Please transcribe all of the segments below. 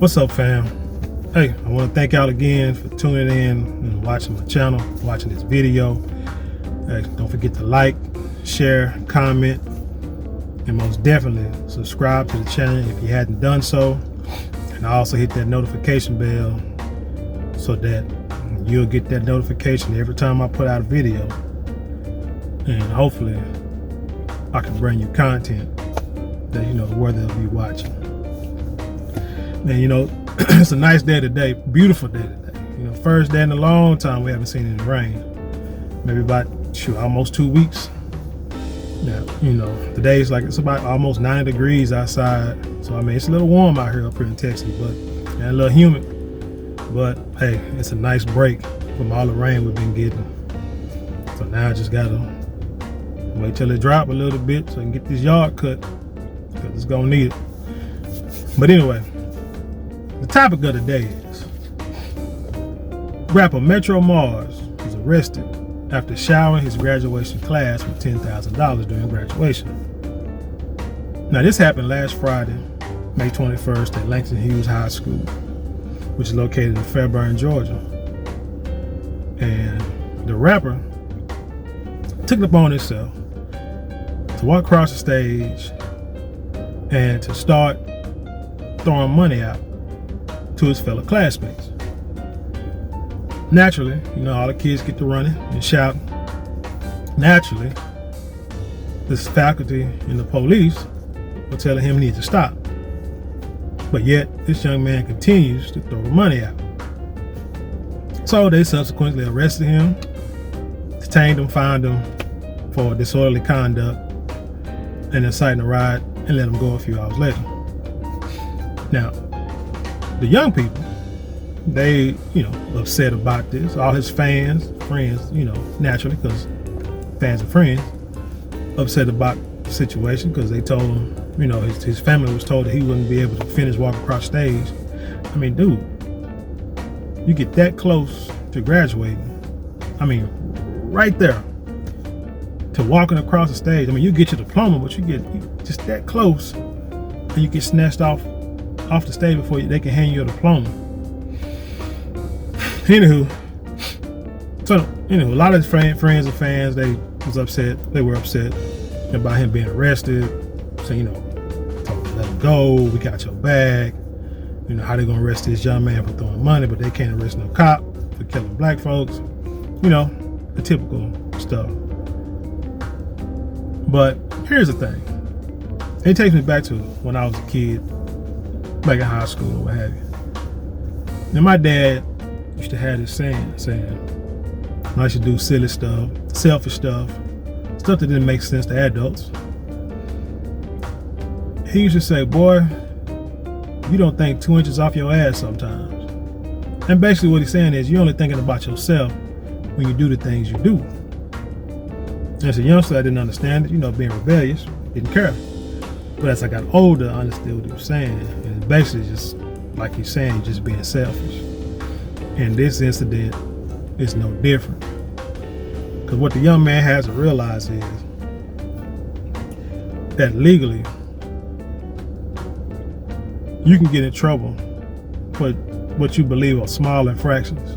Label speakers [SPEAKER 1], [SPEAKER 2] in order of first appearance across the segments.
[SPEAKER 1] What's up, fam? Hey, I want to thank y'all again for tuning in and watching my channel, watching this video. Hey, don't forget to like, share, comment, and most definitely subscribe to the channel if you hadn't done so. And also hit that notification bell so that you'll get that notification every time I put out a video. And hopefully I can bring you content that worthy of you watching. Man, it's a nice day today, beautiful day today. First day in a long time we haven't seen any rain. Maybe about almost 2 weeks. Now, today's like it's about almost 90 degrees outside. So I mean it's a little warm out here up here in Texas, but and a little humid. But hey, it's a nice break from all the rain we've been getting. So now I just gotta wait till it drop a little bit so I can get this yard cut, because it's gonna need it. But anyway, the topic of the day is rapper Metro Mars was arrested after showering his graduation class with $10,000 during graduation. Now this happened last Friday, May 21st at Langston Hughes High School, which is located in Fairburn, Georgia. And the rapper took it upon himself to walk across the stage and to start throwing money out to his fellow classmates. Naturally, all the kids get to running and shouting. Naturally, this faculty and the police were telling him he needs to stop. But yet, this young man continues to throw money out. So they subsequently arrested him, detained him, fined him for disorderly conduct and inciting a riot, and let him go a few hours later. Now, the young people, they, upset about this. All his friends, naturally, because fans and friends, upset about the situation because they told him, his family was told that he wouldn't be able to finish walking across stage. I mean, dude, you get that close to graduating. I mean, right there to walking across the stage. I mean, you get your diploma, but you get just that close, and you get snatched off the stage before they can hand you your diploma. Anywho, a lot of his friends and fans, they were upset about him being arrested. So, told him, let him go, we got your bag. How they gonna arrest this young man for throwing money, but they can't arrest no cop for killing black folks. The typical stuff. But here's the thing. It takes me back to when I was a kid, back in high school or what have you. And my dad used to have this saying, I should do silly stuff, selfish stuff that didn't make sense to adults. He used to say, boy, you don't think 2 inches off your ass sometimes. And basically what he's saying is you're only thinking about yourself when you do the things you do. And as a youngster, I didn't understand it, being rebellious, didn't care. But as I got older, I understood what he was saying. And it's basically just, like he's saying, just being selfish. And this incident is no different. Because what the young man has to realize is that legally, you can get in trouble for what you believe are small infractions.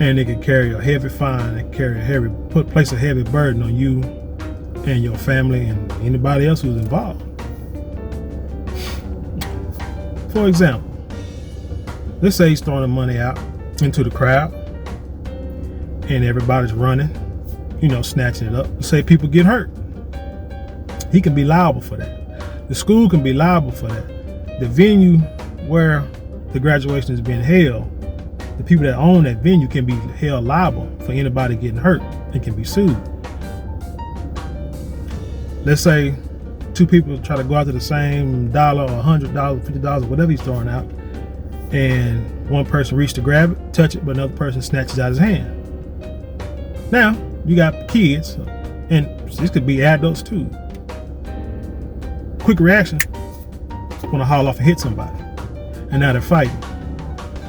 [SPEAKER 1] And it can carry a heavy fine, it can place a heavy burden on you and your family and anybody else who's involved. For example, let's say he's throwing the money out into the crowd and everybody's running, snatching it up. Let's say people get hurt. He can be liable for that. The school can be liable for that. The venue where the graduation is being held, the people that own that venue can be held liable for anybody getting hurt and can be sued. Let's say two people try to go after the same dollar or $100, $50, whatever he's throwing out, and one person reaches to grab it, touch it, but another person snatches out his hand. Now, you got kids, and this could be adults too. Quick reaction, want to haul off and hit somebody, and now they're fighting.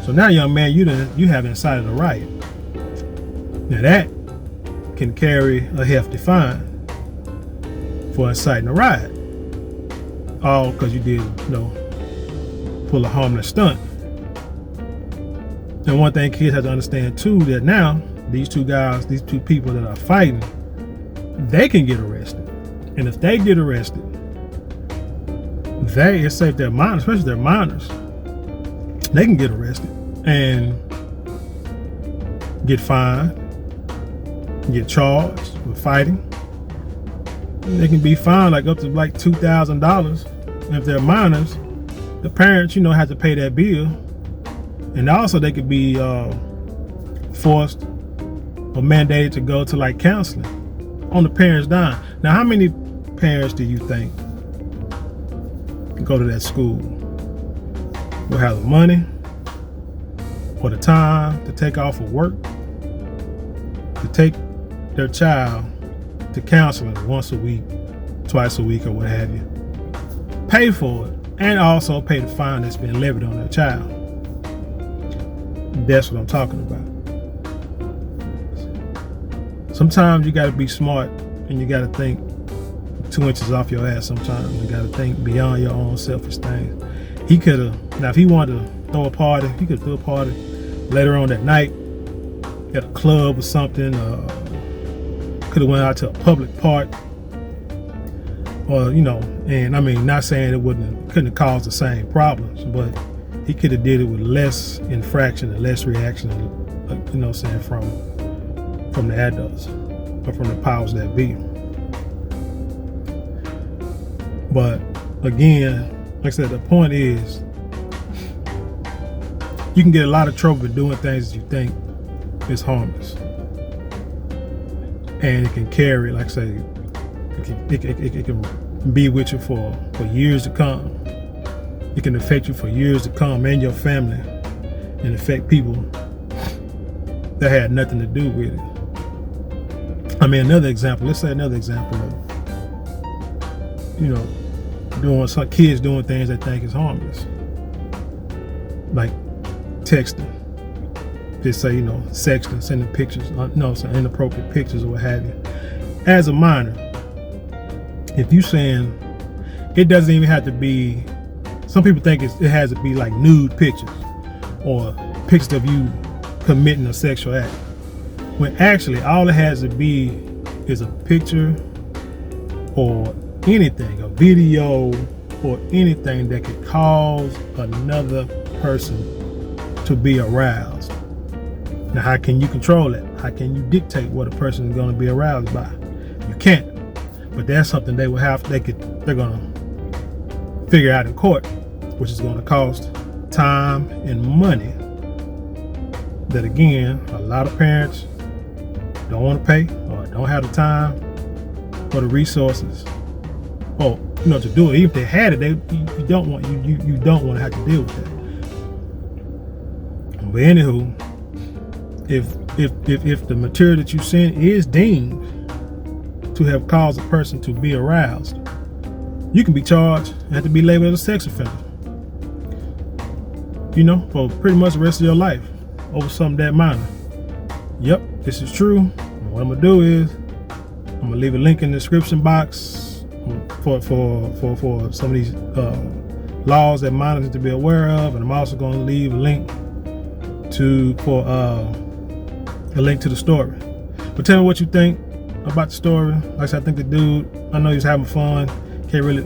[SPEAKER 1] So now, young man, you have incited a riot. Now that can carry a hefty fine for inciting a riot. All because you did, pull a harmless stunt. And one thing kids have to understand too, that now these two people that are fighting, they can get arrested. And if they get arrested, it's safe they're minors, especially if they're minors, they can get arrested and get fined, get charged with fighting. They can be fined like up to like $2,000. And if they're minors, the parents, have to pay that bill. And also they could be forced or mandated to go to like counseling on the parents' dime. Now, how many parents do you think go to that school will have the money or the time to take off of work to take their child to counseling once a week, twice a week, or what have you, pay for it, and also pay the fine that's been levied on their child? That's what I'm talking about. Sometimes you got to be smart, and you got to think 2 inches off your ass. Sometimes you got to think beyond your own selfish things. He could have, now if he wanted to throw a party, he could throw a party later on that night at a club or something. Could have went out to a public park, or and I mean, not saying it couldn't have caused the same problems, but he could have did it with less infraction and less reaction, from the adults or from the powers that be. But again, like I said, the point is, you can get a lot of trouble for doing things that you think is harmless, and it can carry, like I say, it can be with you for years to come. It can affect you for years to come, and your family, and affect people that had nothing to do with it. I mean, let's say another example of, some kids doing things they think is harmless, like texting. Just say, sexting, sending pictures, some inappropriate pictures or what have you. As a minor, if you saying, it doesn't even have to be, some people think it has to be like nude pictures or pictures of you committing a sexual act, when actually all it has to be is a picture or anything, a video or anything that could cause another person to be aroused. Now, how can you control that? How can you dictate what a person is going to be aroused by? You can't. But that's something they're going to figure out in court, which is going to cost time and money that, again, a lot of parents don't want to pay or don't have the time or the resources or to do it. Even if they had it, you don't want to have to deal with that. But anywho, if the material that you send is deemed to have caused a person to be aroused, you can be charged and have to be labeled as a sex offender, for pretty much the rest of your life over something that minor. Yep, this is true. And what I'm gonna do is I'm gonna leave a link in the description box for some of these laws that minors need to be aware of, and I'm also gonna leave a link to the story. But tell me what you think about the story. Like I said, I think the dude, I know he was having fun. Can't really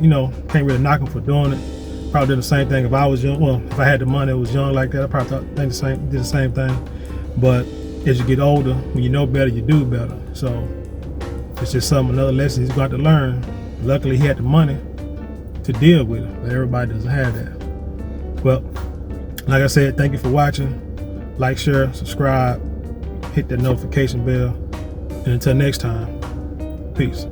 [SPEAKER 1] knock him for doing it. Probably did the same thing if I was young. Well, if I had the money, was young like that, I probably did the same thing. But as you get older, when you know better, you do better. So it's just another lesson he's got to learn. Luckily, he had the money to deal with it, but everybody doesn't have that. Well, like I said, thank you for watching. Like, share, subscribe, hit that notification bell, and until next time, peace.